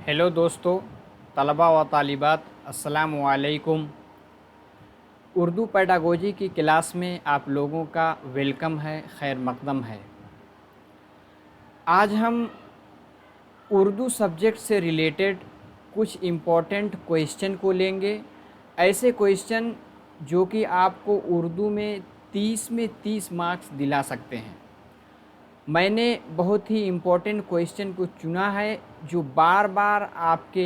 Hello दोस्तों, तलबा व तालिबात, अस्सलामु अलैकुम। उर्दू पेडागोजी की क्लास में आप लोगों का वेलकम है, खैर मकदम है। आज हम उर्दू सब्जेक्ट से रिलेटेड कुछ इम्पोर्टेंट क्वेश्चन को लेंगे। ऐसे क्वेश्चन जो कि आपको उर्दू में 30 में 30 मार्क्स दिला सकते हैं। मैंने बहुत ही इम्पोर्टेंट क्वेश्चन को चुना है जो बार बार आपके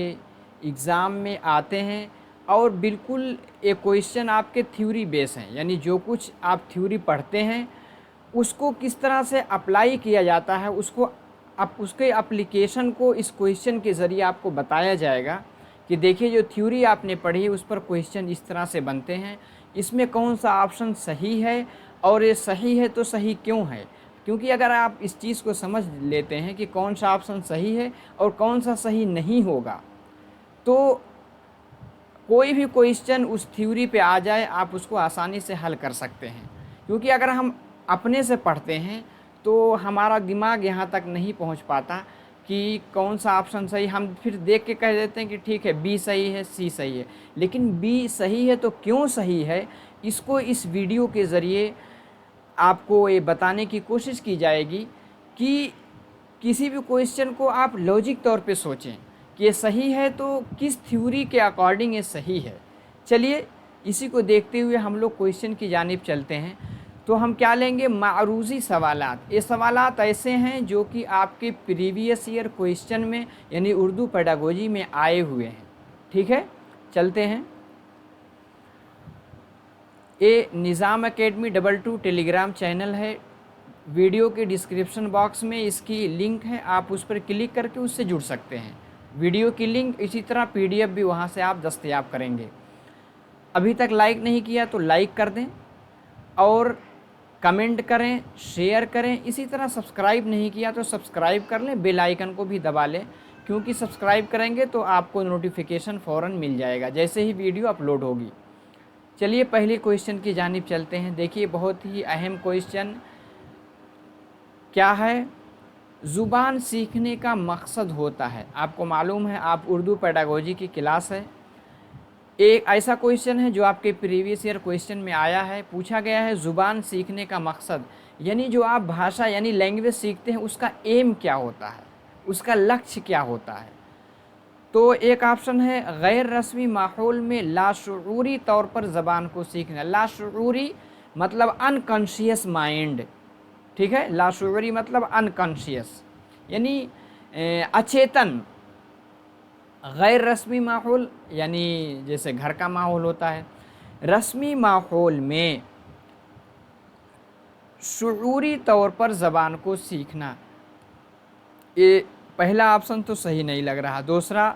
एग्ज़ाम में आते हैं और बिल्कुल ये क्वेश्चन आपके थ्योरी बेस हैं, यानी जो कुछ आप थ्योरी पढ़ते हैं उसको किस तरह से अप्लाई किया जाता है, उसके एप्लीकेशन को इस क्वेश्चन के ज़रिए आपको बताया जाएगा कि देखिए जो थ्योरी आपने पढ़ी है उस पर क्वेश्चन इस तरह से बनते हैं, इसमें कौन सा ऑप्शन सही है और ये सही है तो सही क्यों है। क्योंकि अगर आप इस चीज़ को समझ लेते हैं कि कौन सा ऑप्शन सही है और कौन सा सही नहीं होगा, तो कोई भी क्वेश्चन उस थ्योरी पे आ जाए आप उसको आसानी से हल कर सकते हैं। क्योंकि अगर हम अपने से पढ़ते हैं तो हमारा दिमाग यहाँ तक नहीं पहुँच पाता कि कौन सा ऑप्शन सही, हम फिर देख के कह देते हैं कि ठीक है बी सही है, सी सही है। लेकिन बी सही है तो क्यों सही है, इसको इस वीडियो के ज़रिए आपको ये बताने की कोशिश की जाएगी कि किसी भी क्वेश्चन को आप लॉजिक तौर पे सोचें कि ये सही है तो किस थ्योरी के अकॉर्डिंग ये सही है। चलिए इसी को देखते हुए हम लोग क्वेश्चन की जानिब चलते हैं। तो हम क्या लेंगे, मारूज़ी सवालात। ये सवालात ऐसे हैं जो कि आपके प्रीवियस ईयर क्वेश्चन में यानी उर्दू पेडागोजी में आए हुए हैं। ठीक है, चलते हैं। ये निज़ाम एकेडमी 22 टेलीग्राम चैनल है। वीडियो के डिस्क्रिप्शन बॉक्स में इसकी लिंक है, आप उस पर क्लिक करके उससे जुड़ सकते हैं। वीडियो की लिंक, इसी तरह पीडीएफ भी वहाँ से आप दस्तयाब करेंगे। अभी तक लाइक नहीं किया तो लाइक कर दें और कमेंट करें, शेयर करें। इसी तरह सब्सक्राइब नहीं किया तो सब्सक्राइब कर लें, बेल आइकन को भी दबा लें, क्योंकि सब्सक्राइब करेंगे तो आपको नोटिफिकेशन फ़ौरन मिल जाएगा जैसे ही वीडियो अपलोड होगी। चलिए पहले क्वेश्चन की जानिब चलते हैं। देखिए बहुत ही अहम क्वेश्चन क्या है, ज़ुबान सीखने का मकसद होता है। आपको मालूम है आप उर्दू पेडागोजी की क्लास है। एक ऐसा क्वेश्चन है जो आपके प्रीवियस ईयर क्वेश्चन में आया है, पूछा गया है ज़ुबान सीखने का मकसद, यानी जो आप भाषा यानी लैंग्वेज सीखते हैं उसका एम क्या होता है, उसका लक्ष्य क्या होता है। तो एक ऑप्शन है गैर रस्मी माहौल में लाशूरी तौर पर ज़बान को सीखना। लाशूरी मतलब अनकॉन्शियस माइंड, ठीक है। लाशूरी मतलब अनकॉन्शियस यानी अचेतन। गैर रस्मी माहौल यानी जैसे घर का माहौल होता है, रस्मी माहौल में शूरी तौर पर ज़बान को सीखना। ये पहला ऑप्शन तो सही नहीं लग रहा, दूसरा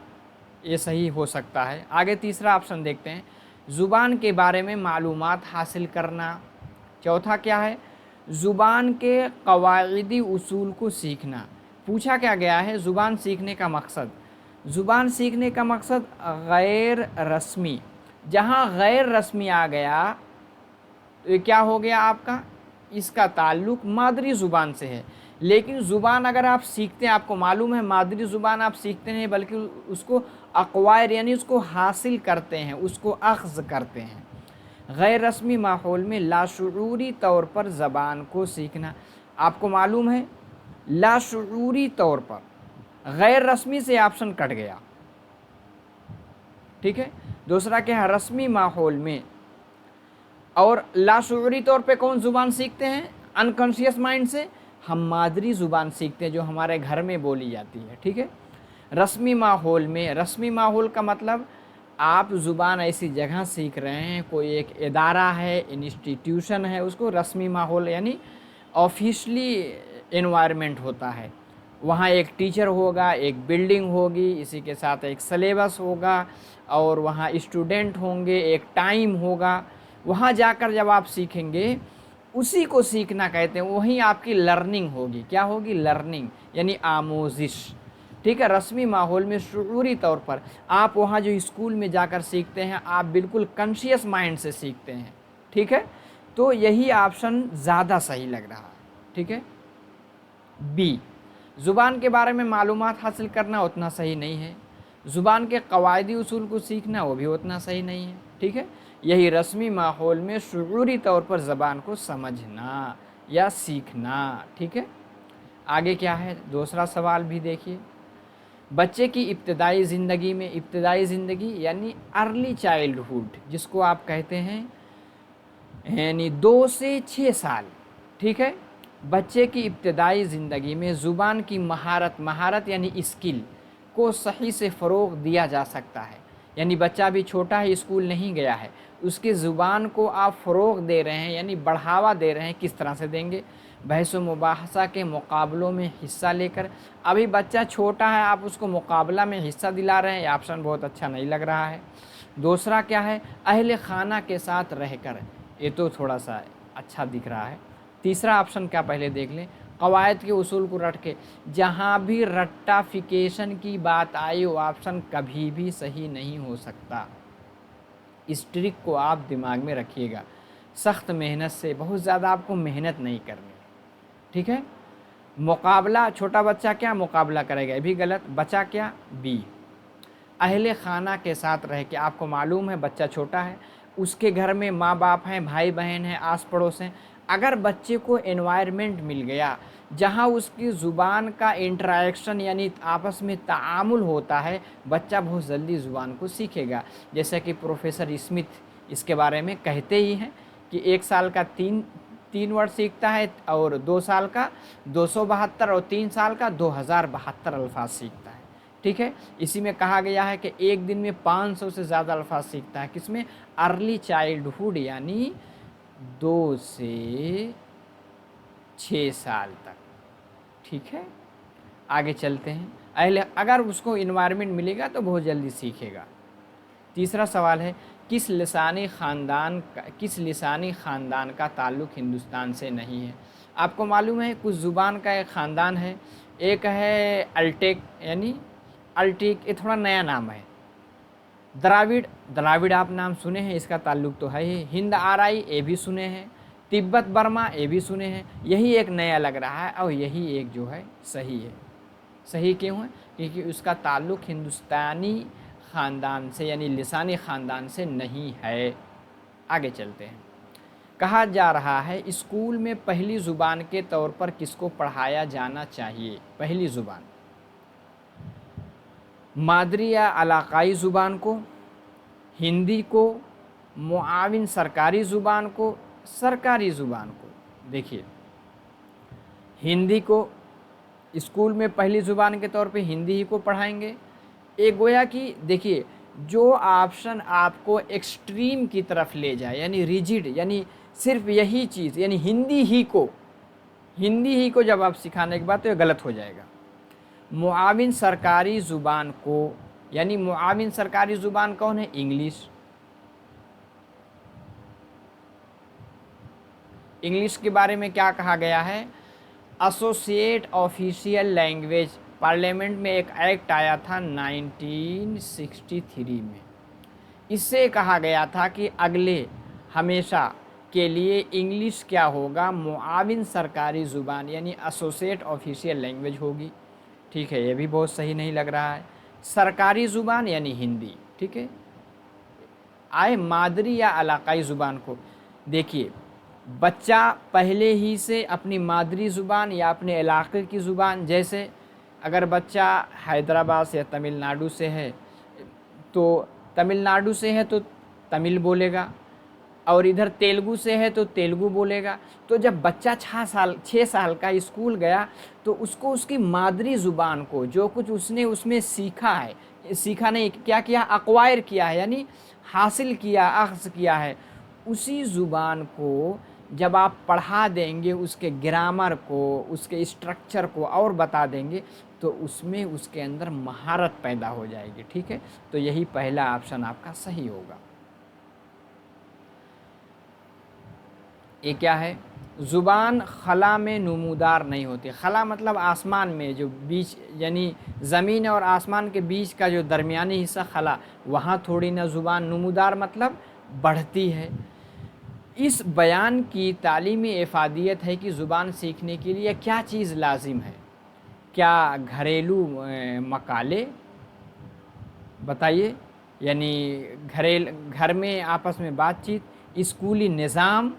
ये सही हो सकता है। आगे तीसरा ऑप्शन देखते हैं, ज़ुबान के बारे में मालूमात हासिल करना। चौथा क्या है, ज़ुबान के कवायदी उसूल को सीखना। पूछा क्या गया है, ज़ुबान सीखने का मकसद। ज़ुबान सीखने का मकसद गैर रस्मी, जहाँ गैर रस्मी आ गया तो ये क्या हो गया आपका, इसका ताल्लुक़ मादरी ज़ुबान से है। लेकिन ज़ुबान अगर आप सीखते हैं, आपको मालूम है मादरी ज़ुबान आप सीखते नहीं बल्कि उसको अक्वायर यानी उसको हासिल करते हैं, उसको अख्ज़ करते हैं। गैर रस्मी माहौल में लाशूरी तौर पर ज़बान को सीखना, आपको मालूम है लाशूरी तौर पर, गैर रस्मी से ऑप्शन कट गया, ठीक है। दूसरा क्या है, रस्मी माहौल में। और लाशूरी तौर पे कौन ज़ुबान सीखते हैं, अनकॉन्शियस माइंड से हम मादरी ज़ुबान सीखते हैं जो हमारे घर में बोली जाती है, ठीक है। रस्मी माहौल में, रस्मी माहौल का मतलब आप ज़ुबान ऐसी जगह सीख रहे हैं, कोई एक इदारा है, इंस्टीट्यूशन है, उसको रस्मी माहौल यानी ऑफिशियली एनवायरनमेंट होता है। वहाँ एक टीचर होगा, एक बिल्डिंग होगी, इसी के साथ एक सिलेबस होगा और वहाँ स्टूडेंट होंगे, एक टाइम होगा। वहाँ जाकर जब आप सीखेंगे उसी को सीखना कहते हैं, वहीं आपकी लर्निंग होगी। क्या होगी, लर्निंग यानी आमोजिश, ठीक है। रस्मी माहौल में शूरी तौर पर आप वहाँ जो स्कूल में जाकर सीखते हैं आप बिल्कुल कॉन्शियस माइंड से सीखते हैं, ठीक है। तो यही ऑप्शन ज़्यादा सही लग रहा है, ठीक है। बी, ज़ुबान के बारे में मालूमात हासिल करना उतना सही नहीं है। ज़ुबान के कवायदी उसूल को सीखना वो भी उतना सही नहीं है, ठीक है। यही रस्मी माहौल में शुऊरी तौर पर ज़बान को समझना या सीखना, ठीक है। आगे क्या है, दूसरा सवाल भी देखिए। बच्चे की इब्तदाई ज़िंदगी में, इब्तदाई ज़िंदगी यानी अर्ली चाइल्डहुड जिसको आप कहते हैं, यानी 2 से 6 साल, ठीक है। बच्चे की इब्तदाई ज़िंदगी में ज़ुबान की महारत, महारत यानी स्किल को सही से फ़रोग़ दिया जा सकता है। यानी बच्चा भी छोटा है, स्कूल नहीं गया है, उसकी ज़ुबान को आप फ़रोग़ दे रहे हैं यानी बढ़ावा दे रहे हैं। किस तरह से देंगे? बहस व मुबाहसा के मुकाबलों में हिस्सा लेकर। अभी बच्चा छोटा है, आप उसको मुकाबला में हिस्सा दिला रहे हैं, ये ऑप्शन बहुत अच्छा नहीं लग रहा है। दूसरा क्या है? अहले खाना के साथ रहकर, ये तो थोड़ा सा अच्छा दिख रहा है। तीसरा ऑप्शन क्या, पहले देख लें। कवायद के उसूल को रट के, जहाँ भी रट्टाफिकेशन की बात आई वो ऑप्शन कभी भी सही नहीं हो सकता। इस ट्रिक को आप दिमाग में रखिएगा। सख्त मेहनत से, बहुत ज़्यादा आपको मेहनत नहीं करनी, ठीक है। मुकाबला, छोटा बच्चा क्या मुकाबला करेगा, ये भी गलत। बचा क्या? बी। अहले खाना के साथ रह के, आपको मालूम है बच्चा छोटा है, उसके घर में माँ बाप हैं, भाई बहन हैं, आस पड़ोस हैं। अगर बच्चे को एनवायरनमेंट मिल गया जहाँ उसकी ज़ुबान का इंटरेक्शन यानी आपस में तामुल होता है, बच्चा बहुत जल्दी ज़ुबान को सीखेगा। जैसा कि प्रोफेसर स्मिथ इसके बारे में कहते ही हैं कि 1 साल का तीन वर्ड सीखता है, और 2 साल का 272, और 3 साल का 2072 अल्फाज सीखता है, ठीक है। इसी में कहा गया है कि एक दिन में 500 से ज़्यादा अल्फाज सीखता है। किसमें? अर्ली चाइल्डहुड यानी 2 से 6 साल तक, ठीक है। आगे चलते हैं। अगर उसको इन्वायरमेंट मिलेगा तो बहुत जल्दी सीखेगा। तीसरा सवाल है, किस लिसानी ख़ानदान का ताल्लुक़ हिंदुस्तान से नहीं है? आपको मालूम है कुछ ज़ुबान का एक ख़ानदान है, एक है अल्टेक यानी अल्टिक, ये थोड़ा नया नाम है। द्राविड़ आप नाम सुने हैं, इसका ताल्लुक़ तो है ही। हिंद आराई, ये भी सुने हैं। तिब्बत बर्मा, ये भी सुने हैं। यही एक नया लग रहा है और यही एक जो है सही है। सही क्यों है? क्योंकि उसका ताल्लुक़ हिंदुस्तानी ख़ानदान से यानी लिसानी ख़ानदान से नहीं है। आगे चलते हैं। कहा जा रहा है स्कूल में पहली ज़ुबान के तौर पर किसको पढ़ाया जाना चाहिए? पहली ज़ुबान मादरी या इलाक़ाई ज़ुबान को, हिंदी को, मुआविन सरकारी ज़ुबान को, सरकारी ज़ुबान को। देखिए, हिंदी को स्कूल में पहली ज़ुबान के तौर पे हिंदी ही को पढ़ाएंगे। एक गोया कि देखिए, जो ऑप्शन आपको एक्सट्रीम की तरफ ले जाए यानी रिजिड, यानी सिर्फ यही चीज़ यानी हिंदी ही को जब आप सिखाने के बाद तो ये गलत हो जाएगा। मुआविन सरकारी ज़ुबान को, यानी मुआविन सरकारी ज़ुबान कौन है? इंग्लिश। इंग्लिश के बारे में क्या कहा गया है? Associate official language. पार्लियामेंट में एक एक्ट आया था 1963 में। इससे कहा गया था कि अगले हमेशा के लिए इंग्लिश क्या होगा? मुआविन सरकारी ज़ुबान यानी एसोसिएट ऑफिशियल लैंग्वेज होगी, ठीक है। ये भी बहुत सही नहीं लग रहा है। सरकारी ज़ुबान यानी हिंदी, ठीक है। आए मादरी या इलाक़ाई ज़ुबान को, देखिए बच्चा पहले ही से अपनी मादरी ज़ुबान या अपने इलाके की ज़ुबान, जैसे अगर बच्चा हैदराबाद से या तमिलनाडु से है तो तमिल बोलेगा, और इधर तेलुगु से है तो तेलुगु बोलेगा। तो जब बच्चा 6 साल का स्कूल गया तो उसको उसकी मादरी ज़ुबान को जो कुछ उसने उसमें सीखा है, सीखा नहीं, क्या किया? अक्वायर किया है, यानी हासिल किया, अख्ज़ किया है, उसी ज़ुबान को जब आप पढ़ा देंगे, उसके ग्रामर को, उसके स्ट्रक्चर को और बता देंगे तो उसमें उसके अंदर महारत पैदा हो जाएगी, ठीक है। तो यही पहला ऑप्शन आपका सही होगा। ये क्या है? ज़ुबान खला में नमूदार नहीं होती। खला मतलब आसमान में जो बीच, यानी ज़मीन और आसमान के बीच का जो दरमियानी हिस्सा खला, वहाँ थोड़ी ना ज़ुबान नमूदार मतलब बढ़ती है। इस बयान की तालीमी इफ़ादियत है कि ज़ुबान सीखने के लिए क्या चीज़ लाजिम है? क्या घरेलू मकाले, बताइए। यानी घर में आपस में बातचीत, स्कूली निज़ाम,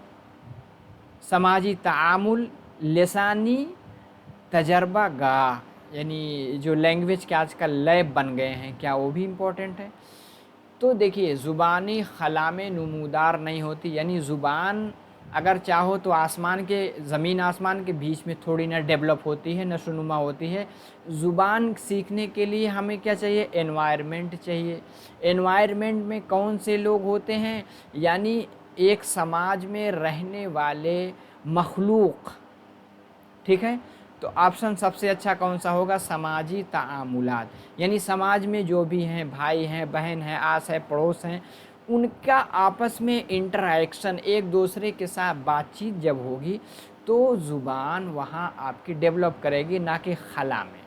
समाजी तामुल, लिसानी तजर्बा गाह, यानी जो लैंग्वेज के आजकल लैब बन गए हैं, क्या वो भी इम्पोर्टेंट है? तो देखिए, ज़ुबानी खला में नमूदार नहीं होती, यानी ज़ुबान अगर चाहो तो ज़मीन आसमान के बीच में थोड़ी ना डेवलप होती है, नशोनुमा होती है। ज़ुबान सीखने के लिए हमें क्या चाहिए? एनवायरनमेंट चाहिए। एनवायरनमेंट में कौन से लोग होते हैं? यानी एक समाज में रहने वाले मखलूक, ठीक है। तो ऑप्शन सबसे अच्छा कौन सा होगा? समाजी तामुलात, यानी समाज में जो भी हैं, भाई हैं, बहन हैं, आस है, पड़ोस हैं, उनका आपस में इंटरेक्शन, एक दूसरे के साथ बातचीत जब होगी तो ज़ुबान वहाँ आपकी डेवलप करेगी, ना कि खला में।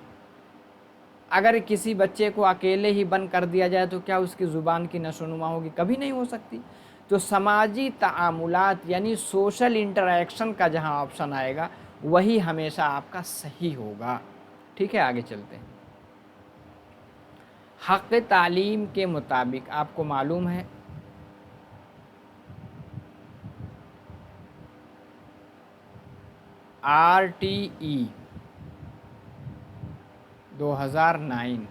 अगर किसी बच्चे को अकेले ही बंद कर दिया जाए तो क्या उसकी ज़ुबान की नशोनुमा होगी? कभी नहीं हो सकती। तो समाजी तामुलात यानी सोशल इंटरेक्शन का जहाँ ऑप्शन आएगा वही हमेशा आपका सही होगा। ठीक है, आगे चलते हैं। हक़ तालीम के मुताबिक आपको मालूम है RTE 2009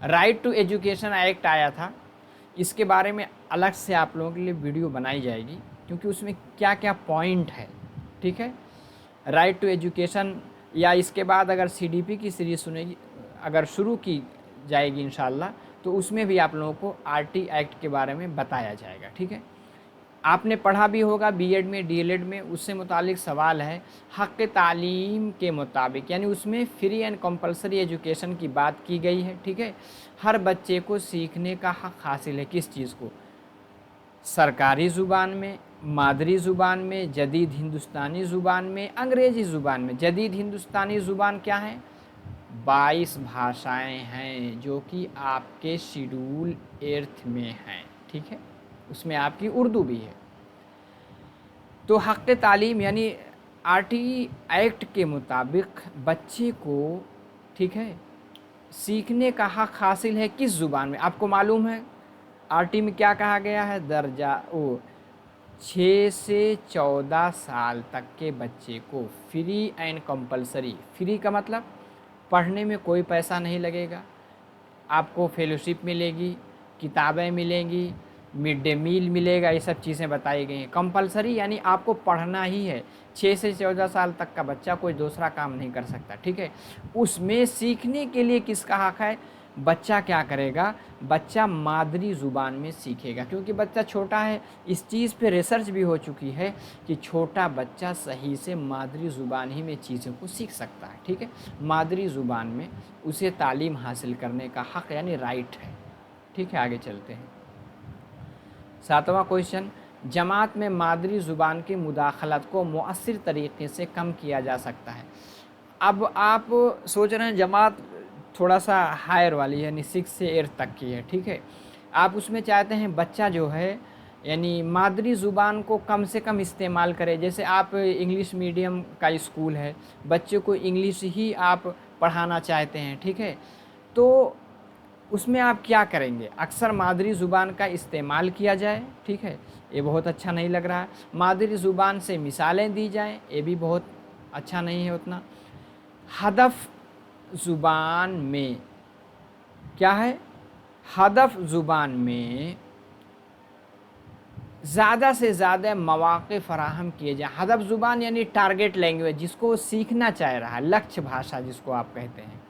right to education act आया था। इसके बारे में अलग से आप लोगों के लिए वीडियो बनाई जाएगी, क्योंकि उसमें क्या क्या पॉइंट है। ठीक है, राइट टू एजुकेशन, या इसके बाद अगर CDP की सीरीज़ सुनेगी, अगर शुरू की जाएगी इंशाल्लाह, तो उसमें भी आप लोगों को RT एक्ट के बारे में बताया जाएगा। ठीक है, आपने पढ़ा भी होगा बीएड में, डीएलएड में, उससे मुतालिक सवाल है हक़ तालीम के मुताबिक, यानी उसमें फ्री एंड कंपलसरी एजुकेशन की बात की गई है। ठीक है, हर बच्चे को सीखने का हक़ हासिल है। किस चीज़ को? सरकारी ज़ुबान में, मादरी ज़ुबान में, जदीद हिंदुस्तानी ज़ुबान में, अंग्रेज़ी ज़ुबान में। जदीद हिंदुस्तानी ज़ुबान क्या है? 22 भाषाएं हैं जो कि आपके शेड्यूल 8 में हैं। ठीक है, उसमें आपकी उर्दू भी है। तो हक़ तालीम यानी RT एक्ट के मुताबिक बच्चे को, ठीक है, सीखने का हक़ हासिल है किस ज़ुबान में? आपको मालूम है RT में क्या कहा गया है? 6 से 14 साल तक के बच्चे को फ्री एंड कंपलसरी, फ्री का मतलब पढ़ने में कोई पैसा नहीं लगेगा, आपको फेलोशिप मिलेगी, किताबें मिलेंगी, मिड डे मील मिलेगा, ये सब चीज़ें बताई गई हैं। कंपलसरी यानी आपको पढ़ना ही है। 6 से 14 साल तक का बच्चा कोई दूसरा काम नहीं कर सकता। ठीक है, उसमें सीखने के लिए किसका हक़ है? बच्चा क्या करेगा? बच्चा मादरी ज़ुबान में सीखेगा, क्योंकि बच्चा छोटा है। इस चीज़ पे रिसर्च भी हो चुकी है कि छोटा बच्चा सही से मादरी ज़ुबान ही में चीज़ों को सीख सकता है। ठीक है, मादरी ज़ुबान में उसे तालीम हासिल करने का हक़ यानी राइट है। ठीक है, आगे चलते हैं। 7वां क्वेश्चन, जमात में मादरी ज़ुबान की मुदाखलत को मुअस्सिर तरीक़े से कम किया जा सकता है। अब आप सोच रहे हैं जमात थोड़ा सा हायर वाली यानी 6 से 8 तक की है। ठीक है, आप उसमें चाहते हैं बच्चा जो है यानी मादरी ज़ुबान को कम से कम इस्तेमाल करे। जैसे आप इंग्लिश मीडियम का स्कूल है, बच्चे को इंग्लिश ही आप पढ़ाना चाहते हैं। ठीक है, तो उसमें आप क्या करेंगे? अक्सर मादरी ज़ुबान का इस्तेमाल किया जाए। ठीक है, ये बहुत अच्छा नहीं लग रहा है। मादरी ज़ुबान से मिसालें दी जाएँ, ये भी बहुत अच्छा नहीं है उतना। हदफ ज़ुबान में क्या है? हदफ ज़ुबान में ज़्यादा से ज़्यादा मौक़े फ़राहम किए जाएँ। हदफ ज़ुबान यानी टारगेट लैंग्वेज, जिसको सीखना चाह रहा है, लक्ष्य भाषा जिसको आप कहते हैं।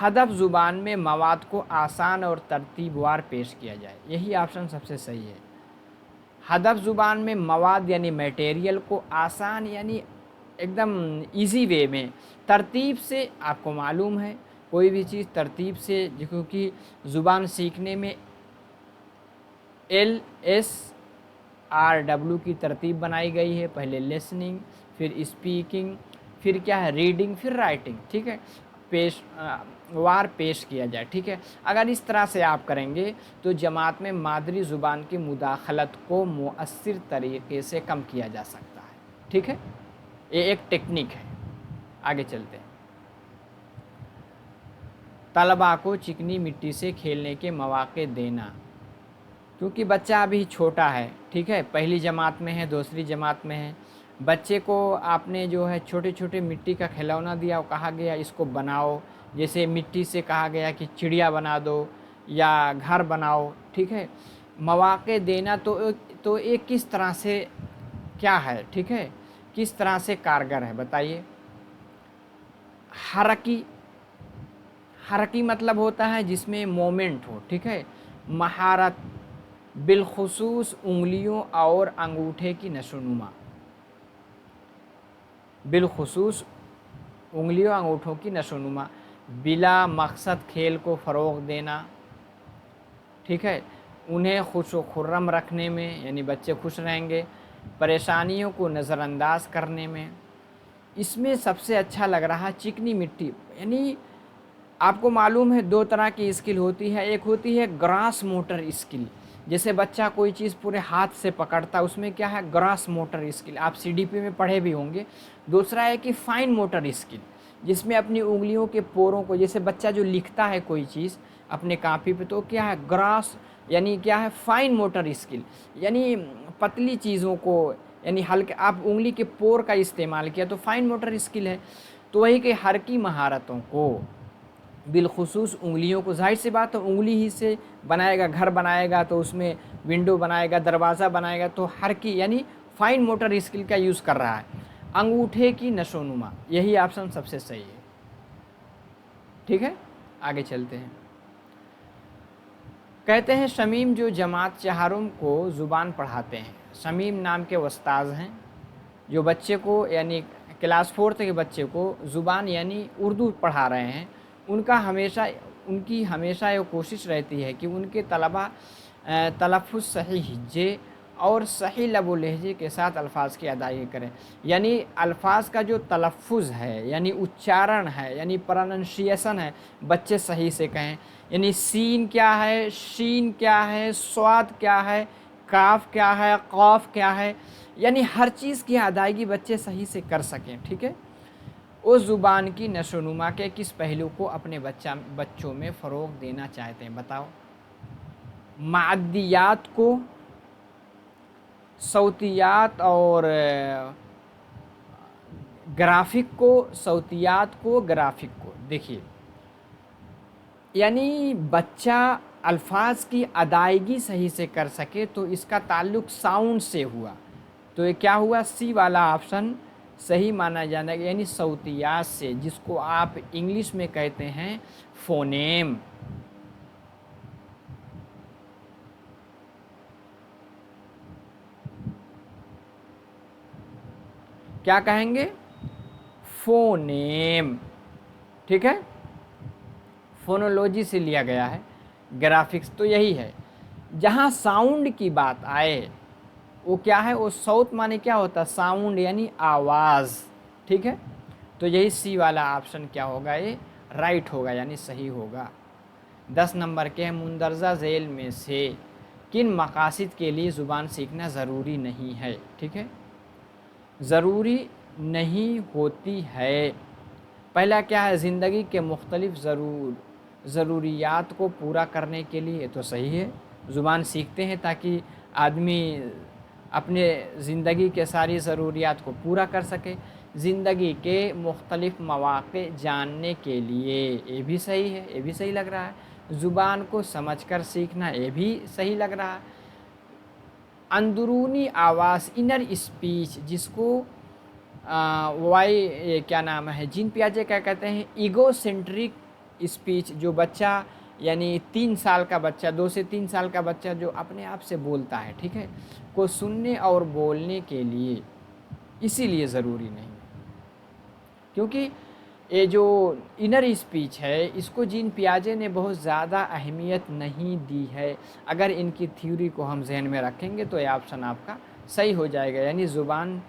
हदफ ज़ुबान में मवाद को आसान और तरतीबवार पेश किया जाए, यही ऑप्शन सबसे सही है। हदफ ज़ुबान में मवाद यानी मटेरियल को आसान यानी एकदम इजी वे में, तरतीब से, आपको मालूम है कोई भी चीज़ तरतीब से, क्योंकि ज़ुबान सीखने में LSRW की तरतीब बनाई गई है। पहले लिसनिंग, फिर स्पीकिंग, फिर क्या है? रीडिंग, फिर राइटिंग। ठीक है, वार पेश किया जाए। ठीक है, अगर इस तरह से आप करेंगे तो जमात में मादरी ज़ुबान की मुदाखलत को मुअस्सिर तरीक़े से कम किया जा सकता है। ठीक है, ये एक टेक्निक है। आगे चलते हैं। तलबा को चिकनी मिट्टी से खेलने के मौके देना। क्योंकि बच्चा अभी छोटा है, ठीक है, पहली जमात में है, दूसरी जमात में है, बच्चे को आपने जो है छोटे छोटे मिट्टी का खिलौना दिया और कहा गया इसको बनाओ, जैसे मिट्टी से कहा गया कि चिड़िया बना दो या घर बनाओ, ठीक है, मौके देना। तो ये किस तरह से क्या है, ठीक है, किस तरह से कारगर है बताइए। हरकी, हरकी मतलब होता है जिसमें मोमेंट हो, ठीक है। महारत, बिलखुसूस उंगलियों और अंगूठे की नशोनुमा, बिलखुसूस उंगलियों अंगूठों की नशोनुमा। बिला मकसद खेल को फ़रोग़ देना, ठीक है, उन्हें खुश व खुर्रम रखने में, यानी बच्चे खुश रहेंगे, परेशानियों को नज़रअंदाज करने में। इसमें सबसे अच्छा लग रहा चिकनी मिट्टी, यानी आपको मालूम है दो तरह की स्किल होती है, एक होती है ग्रास मोटर स्किल, जैसे बच्चा कोई चीज़ पूरे हाथ से पकड़ता है, उसमें क्या है ग्रास मोटर स्किल, आप सीडीपी में पढ़े भी होंगे। दूसरा है कि फाइन मोटर स्किल, जिसमें अपनी उंगलियों के पोरों को, जैसे बच्चा जो लिखता है कोई चीज़ अपने कापी पे, तो क्या है ग्रास, यानी क्या है फाइन मोटर स्किल, यानी पतली चीज़ों को, यानी हल्के, आप उंगली के पोर का इस्तेमाल किया तो फाइन मोटर स्किल है। तो वही कि हर की महारतों को, बिलखुसूस उंगलियों को, जाहिर सी बात है उंगली ही से बनाएगा, घर बनाएगा तो उसमें विंडो बनाएगा, दरवाज़ा बनाएगा, तो हर की यानी फाइन मोटर स्किल का यूज़ कर रहा है। अंगूठे की नशोनुमा, यही ऑप्शन सबसे सही है, ठीक है। आगे चलते हैं। कहते हैं शमीम जो जमात चहारों को ज़ुबान पढ़ाते हैं, शमीम नाम के उस्ताद हैं जो बच्चे को, यानी क्लास 4 के बच्चे को ज़ुबान यानी उर्दू पढ़ा रहे हैं, उनकी हमेशा ये कोशिश रहती है कि उनके तलबा तलफ़्फ़ुज़ सही हिज्जे और सही लब व लहजे के साथ अल्फाज की अदायगी करें। यानी अल्फाज का जो तलफ़्फ़ुज़ है, यानी उच्चारण है, यानी प्रोनंसिएशन है, बच्चे सही से कहें। यानी सीन क्या है, शीन क्या है, स्वाद क्या है, काफ क्या है, क़ाफ क्या है, यानी हर चीज़ की अदायगी बच्चे सही से कर सकें, ठीक है। उस ज़ुबान की नशोनुमा के किस पहलू को अपने बच्चों में फ़रोग़ देना चाहते हैं बताओ। मादियात को, सौतियात और ग्राफिक को, सौतियात को, ग्राफिक को। देखिए, यानी बच्चा अल्फाज की अदायगी सही से कर सके तो इसका ताल्लुक़ साउंड से हुआ, तो ये क्या हुआ, सी वाला ऑप्शन सही माना जाना, यानी सौतियात से, जिसको आप इंग्लिश में कहते हैं फोनेम। क्या कहेंगे, फोनेम, ठीक है, फोनोलॉजी से लिया गया है। ग्राफिक्स तो यही है, जहाँ साउंड की बात आए वो क्या है, वो साउथ माने क्या होता है, साउंड यानी आवाज़, ठीक है। तो यही सी वाला ऑप्शन क्या होगा, ये राइट होगा, यानी सही होगा। 10 नंबर के हैं, मुंदरजा झेल में से किन मकासद के लिए ज़ुबान सीखना ज़रूरी नहीं है, ठीक है, ज़रूरी नहीं होती है। पहला क्या है, ज़िंदगी के मुख्तलिफ़ ज़रूरियात को पूरा करने के लिए, तो सही है, ज़ुबान सीखते हैं ताकि आदमी अपने ज़िंदगी के सारी ज़रूरियात को पूरा कर सके। ज़िंदगी के मुख्तलिफ़ मौक़े जानने के लिए, ये भी सही है, ये भी सही लग रहा है। ज़ुबान को समझकर सीखना, ये भी सही लग रहा है। अंदरूनी आवाज़, इनर स्पीच, जिसको क्या नाम है, जीन पियाजे क्या कहते हैं, ईगोसेंट्रिक स्पीच, जो बच्चा यानी 3 साल का बच्चा, 2 से 3 साल का बच्चा जो अपने आप से बोलता है, ठीक है, को सुनने और बोलने के लिए, इसीलिए ज़रूरी नहीं, क्योंकि ये जो इनर स्पीच है इसको जीन पियाजे ने बहुत ज़्यादा अहमियत नहीं दी है। अगर इनकी थ्योरी को हम जहन में रखेंगे तो ये ऑप्शन आपका सही हो जाएगा, यानी ज़ुबान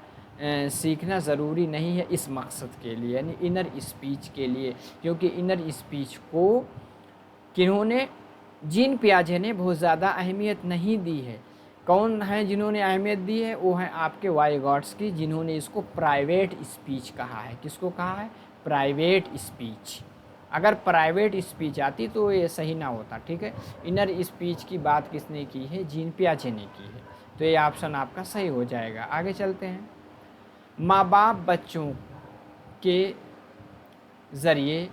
सीखना ज़रूरी नहीं है इस मकसद के लिए, यानी इनर स्पीच के लिए, क्योंकि इनर स्पीच को किन्होंने, जीन पियाजे ने बहुत ज़्यादा अहमियत नहीं दी है। कौन है जिन्होंने अहमियत दी है, वो हैं आपके वाइगॉट्स्की, जिन्होंने इसको प्राइवेट स्पीच कहा है। किसको कहा है, प्राइवेट स्पीच। अगर प्राइवेट स्पीच आती तो ये सही ना होता, ठीक है। इनर स्पीच की बात किसने की है, जीन पियाजे ने की है, तो ये ऑप्शन आपका सही हो जाएगा। आगे चलते हैं। माँ बाप बच्चों के ज़रिए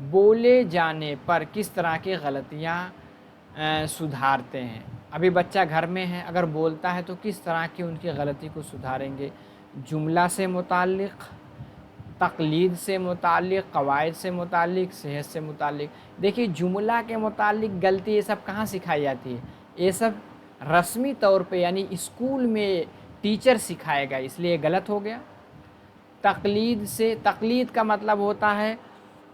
बोले जाने पर किस तरह की गलतियाँ सुधारते हैं। अभी बच्चा घर में है, अगर बोलता है तो किस तरह की उनकी गलती को सुधारेंगे। जुमला से मुताल्लिक़, तक़लीद से मुताल्लिक़, क़वाइद से मुताल्लिक़, सेहत से मुताल्लिक़। देखिए जुमला के मुताल्लिक़ गलती ये सब कहाँ सिखाई जाती है, ये सब रस्मी तौर पे यानी स्कूल में टीचर सिखाएगा, इसलिए गलत हो गया। तक़लीद से, तक़लीद का मतलब होता है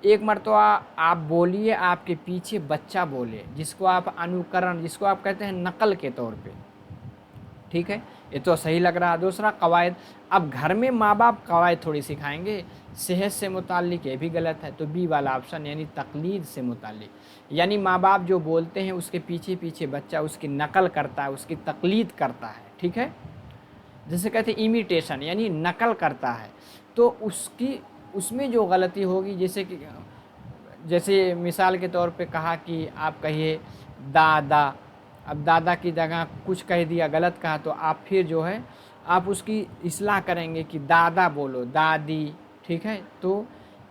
एक मरतबा आप बोलिए, आपके पीछे बच्चा बोले, जिसको आप अनुकरण, जिसको आप कहते हैं नकल के तौर पे, ठीक है, ये तो सही लग रहा है। दूसरा कवायद, अब घर में माँ बाप कवायद थोड़ी सिखाएंगे, सेहत से मुताल्लिक़, ये भी गलत है, तो बी वाला ऑप्शन यानी तक़लीद से मुताल्लिक़, यानी माँ बाप जो बोलते हैं उसके पीछे पीछे बच्चा उसकी नकल करता है, उसकी तक़लीद करता है, ठीक है, जैसे कहते हैं इमिटेशन यानी नकल करता है, तो उसमें जो गलती होगी, जैसे मिसाल के तौर पे कहा कि आप कहिए दादा, अब दादा की जगह कुछ कह दिया, गलत कहा, तो आप फिर जो है आप उसकी इस्लाह करेंगे कि दादा बोलो, दादी, ठीक है। तो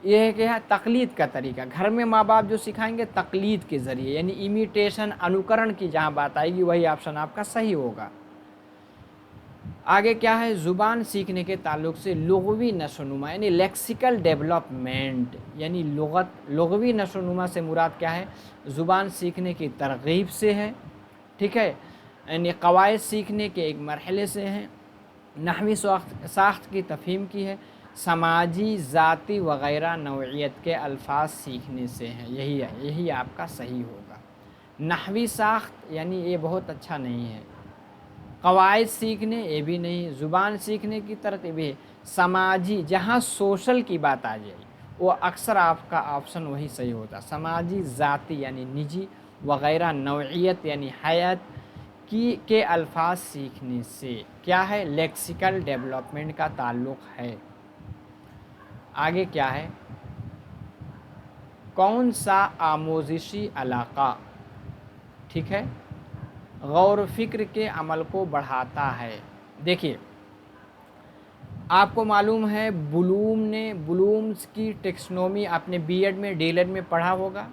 ये है क्या है, तक़लीद का तरीका। घर में माँ बाप जो सिखाएंगे तक़लीद के ज़रिए यानी इमिटेशन, अनुकरण की जहाँ बात आएगी वही ऑप्शन आपका सही होगा। आगे क्या है, ज़ुबान सीखने के ताल्लुक़ से लुग़वी नशोनुमा यानी लेक्सिकल डेवलपमेंट, यानी लुग़वी नशोनुमा से मुराद क्या है, ज़ुबान सीखने की तरग़ीब से है, ठीक है, यानी क़वाइद सीखने के एक मरहले से हैं, नहवी साख्त की तफ़हीम की है, समाजी, ज़ाती वग़ैरह नौइयत के अल्फाज सीखने से हैं, यही आपका सही होगा। नहवी साख्त यानी ये बहुत अच्छा नहीं है, क़वाइद सीखने ये भी नहीं, ज़ुबान सीखने की तरकीब है, समाजी जहाँ सोशल की बात आ जाए वो अक्सर आपका ऑप्शन वही सही होता, समाजी, ज़ाती यानी निजी, वग़ैरह नौइयत यानी हैत की के अल्फाज सीखने से क्या है, लेक्सिकल डेवलपमेंट का ताल्लुक़ है। आगे क्या है, कौन सा आमोज़िशी इलाक़ा, ठीक है, गौर फ़िक्र के अमल को बढ़ाता है। देखिए आपको मालूम है ब्लूम्स की टेक्सोनोमी आपने बीएड में, डीएलएड में पढ़ा होगा।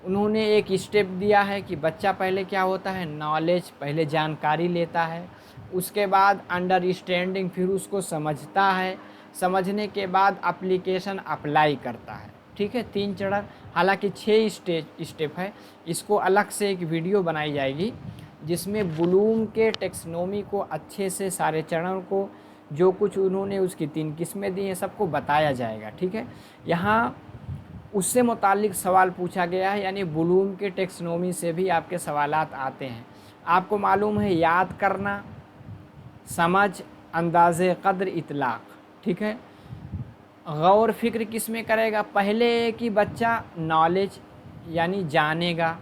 उन्होंने एक स्टेप दिया है कि बच्चा पहले क्या होता है, नॉलेज, पहले जानकारी लेता है, उसके बाद अंडरस्टैंडिंग, फिर उसको समझता है, समझने के बाद एप्लीकेशन अप्लाई करता है, ठीक है, 3 चरण, हालांकि 6 स्टेप है। इसको अलग से एक वीडियो बनाई जाएगी जिसमें ब्लूम के टेक्सोनोमी को अच्छे से, सारे चरणों को, जो कुछ उन्होंने उसकी 3 किस्में दी हैं, सबको बताया जाएगा, ठीक है। यहाँ उससे मुतालिक सवाल पूछा गया है, यानी ब्लूम के टेक्सोनोमी से भी आपके सवालात आते हैं। आपको मालूम है याद करना, समझ, अंदाज़े क़द्र, इतलाक़, ठीक है। गौर फिक्र किस में करेगा, पहले कि बच्चा नॉलेज यानी जानेगा,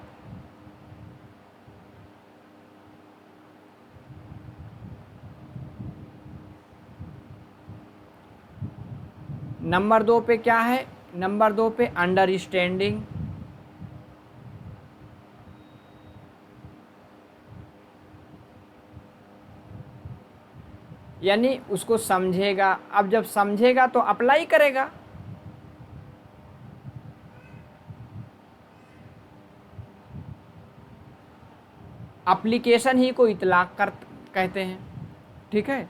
नंबर 2 पे क्या है, नंबर 2 पे अंडरस्टैंडिंग, यानी उसको समझेगा। अब जब समझेगा तो अप्लाई करेगा, एप्लीकेशन ही को इतलाक़ कहते हैं, ठीक है।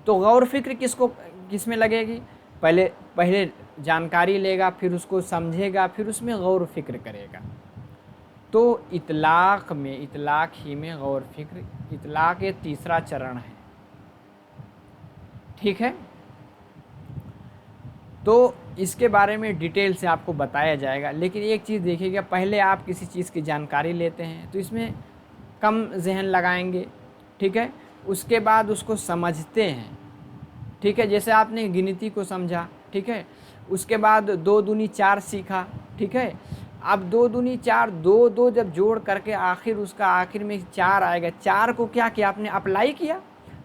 तो गौर फिक्र किस में लगेगी, पहले जानकारी लेगा, फिर उसको समझेगा, फिर उसमें गौर फिक्र करेगा। तो इतलाक़ ही में गौर फिक्र, इतलाक़ ये तीसरा चरण है, ठीक है। तो इसके बारे में डिटेल से आपको बताया जाएगा, लेकिन एक चीज़ देखिएगा, पहले आप किसी चीज़ की जानकारी लेते हैं तो इसमें कम जहन लगाएंगे, ठीक है, उसके बाद उसको समझते हैं, ठीक है, जैसे आपने गिनती को समझा, ठीक है, उसके बाद 2 दूनी 4 सीखा, ठीक है। अब 2 दूनी 4, 2 जब जोड़ करके आखिर में 4 आएगा, 4 को क्या किया आपने, अप्लाई किया,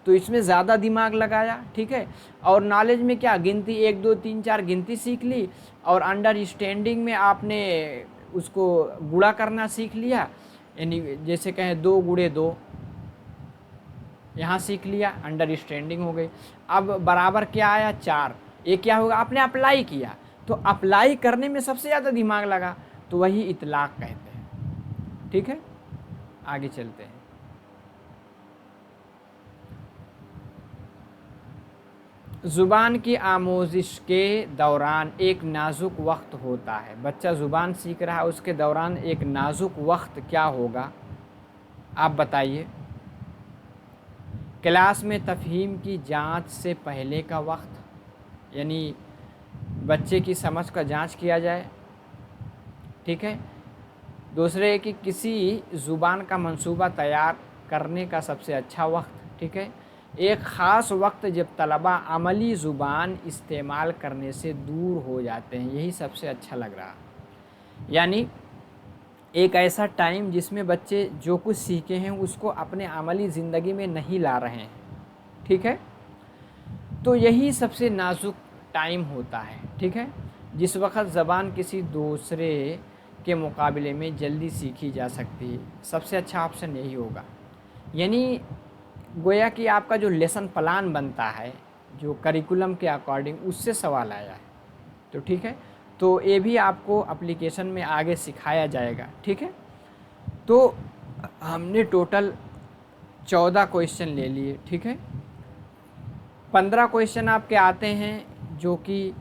तो इसमें ज़्यादा दिमाग लगाया, ठीक है। और नॉलेज में क्या, गिनती 1 2 3 4 गिनती सीख ली, और अंडरस्टैंडिंग में आपने उसको गुणा करना सीख लिया, यानी जैसे कहें 2 गुणे 2 यहाँ सीख लिया, अंडरस्टैंडिंग हो गई। अब बराबर क्या आया, 4, ये क्या होगा, आपने अप्लाई किया, तो अप्लाई करने में सबसे ज़्यादा दिमाग लगा, तो वही इतलाक़ कहते हैं, ठीक है। आगे चलते हैं। ज़ुबान की आमोज़िश के दौरान एक नाजुक वक्त होता है। बच्चा ज़ुबान सीख रहा है, उसके दौरान एक नाजुक वक्त क्या होगा, आप बताइए। क्लास में तफ़हीम की जांच से पहले का वक्त, यानी बच्चे की समझ का जांच किया जाए, ठीक है। दूसरे कि किसी ज़ुबान का मंसूबा तैयार करने का सबसे अच्छा वक्त, ठीक है। एक ख़ास वक्त जब तलबा अमली ज़ुबान इस्तेमाल करने से दूर हो जाते हैं, यही सबसे अच्छा लग रहा। यानी एक ऐसा टाइम जिसमें बच्चे जो कुछ सीखे हैं उसको अपने अमली ज़िंदगी में नहीं ला रहे हैं, ठीक है। तो यही सबसे नाजुक टाइम होता है, ठीक है, जिस वक्त ज़बान किसी दूसरे के मुकाबले में जल्दी सीखी जा सकती है। सबसे अच्छा ऑप्शन यही होगा। यानी गोया कि आपका जो लेसन प्लान बनता है, जो करिकुलम के अकॉर्डिंग, उससे सवाल आया है, तो ठीक है। तो ये भी आपको एप्लीकेशन में आगे सिखाया जाएगा, ठीक है। तो हमने टोटल 14 क्वेश्चन ले लिए, ठीक है। 15 क्वेश्चन आपके आते हैं जो कि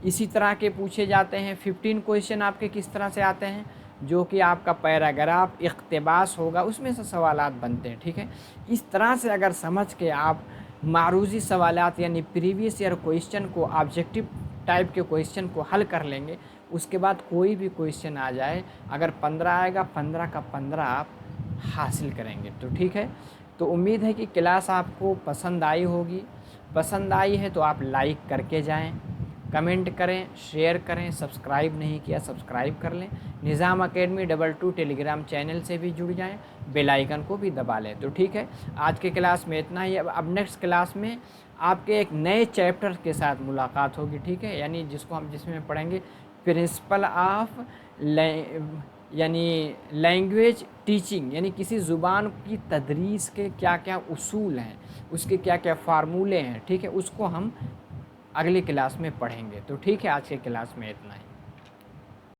इसी तरह के पूछे जाते हैं। 15 क्वेश्चन आपके किस तरह से आते हैं, जो कि आपका पैराग्राफ इक़्तिबास होगा, उसमें से सवालात बनते हैं, ठीक है। इस तरह से अगर समझ के आप मारूज़ी सवालात यानी प्रीवियस ईयर क्वेश्चन को, ऑब्जेक्टिव टाइप के क्वेश्चन को हल कर लेंगे, उसके बाद कोई भी क्वेश्चन आ जाए, अगर 15 आएगा, 15 का 15 आप हासिल करेंगे, तो ठीक है। तो उम्मीद है कि क्लास आपको पसंद आई होगी। पसंद आई है तो आप लाइक करके जाएं, कमेंट करें, शेयर करें, सब्सक्राइब नहीं किया सब्सक्राइब कर लें। निज़ाम अकेडमी 22 टेलीग्राम चैनल से भी जुड़ जाएं, बेल आइकन को भी दबा लें, तो ठीक है। आज के क्लास में इतना ही। अब नेक्स्ट क्लास में आपके एक नए चैप्टर के साथ मुलाकात होगी, ठीक है, यानी जिसमें पढ़ेंगे प्रिंसिपल ऑफ यानी लैंग्वेज टीचिंग, यानी किसी ज़ुबान की तदरीस के क्या क्या उसूल हैं, उसके क्या क्या फार्मूले हैं, ठीक है, उसको हम अगली क्लास में पढ़ेंगे, तो ठीक है। आज के क्लास में इतना ही।